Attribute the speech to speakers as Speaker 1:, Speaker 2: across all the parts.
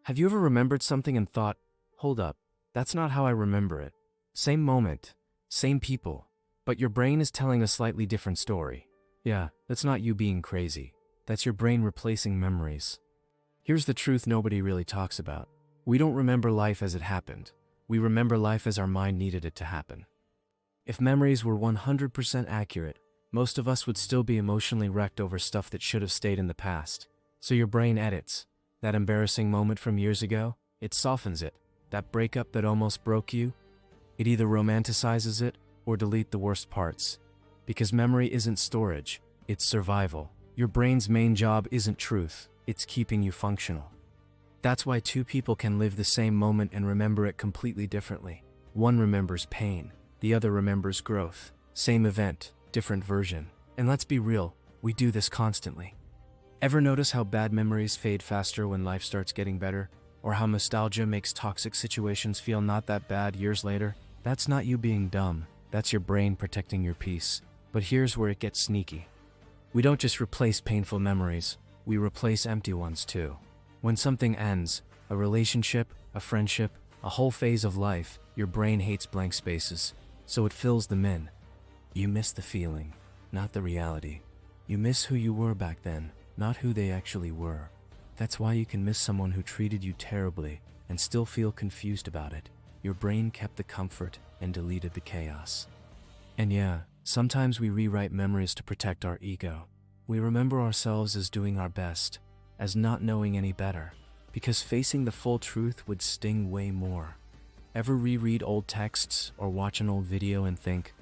Speaker 1: Have you ever remembered something and thought, hold up, that's not how I remember it? Same moment, same people, but your brain is telling a slightly different story. Yeah, that's not you being crazy. That's your brain replacing memories. Here's the truth nobody really talks about. We don't remember life as it happened. We remember life as our mind needed it to happen. If memories were 100% accurate, most of us would still be emotionally wrecked over stuff that should have stayed in the past. So your brain edits. That embarrassing moment from years ago, it softens it. That breakup that almost broke you, it either romanticizes it or deletes the worst parts. Because memory isn't storage, it's survival. Your brain's main job isn't truth, it's keeping you functional. That's why two people can live the same moment and remember it completely differently. One remembers pain, the other remembers growth. Same event, different version. And let's be real, we do this constantly. Ever notice how bad memories fade faster when life starts getting better? Or how nostalgia makes toxic situations feel not that bad years later? That's not you being dumb, that's your brain protecting your peace. But here's where it gets sneaky. We don't just replace painful memories, we replace empty ones too. When something ends, a relationship, a friendship, a whole phase of life, your brain hates blank spaces, so it fills them in. You miss the feeling, not the reality. You miss who you were back then, not who they actually were. That's why you can miss someone who treated you terribly and still feel confused about it. Your brain kept the comfort and deleted the chaos. And yeah, sometimes we rewrite memories to protect our ego. We remember ourselves as doing our best, as not knowing any better, because facing the full truth would sting way more. Ever reread old texts or watch an old video and think,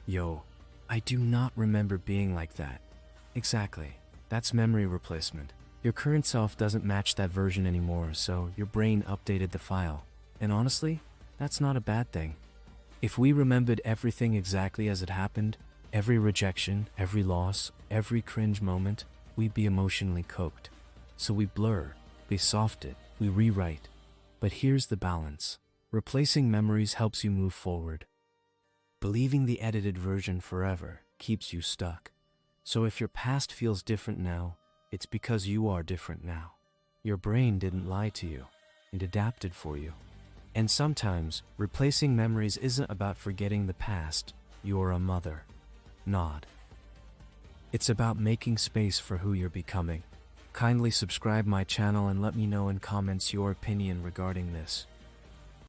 Speaker 1: yo, I do not remember being like that. Exactly, that's memory replacement. Your current self doesn't match that version anymore, so your brain updated the file. And honestly, that's not a bad thing. If we remembered everything exactly as it happened, every rejection, every loss, every cringe moment, we'd be emotionally coked. So we blur, we soft it, we rewrite. But here's the balance. Replacing memories helps you move forward. Believing the edited version forever keeps you stuck. So if your past feels different now, it's because you are different now. Your brain didn't lie to you. It adapted for you. And sometimes, replacing memories isn't about forgetting the past. You're a mother. Nod. It's about making space for who you're becoming. Kindly subscribe my channel and let me know in comments your opinion regarding this.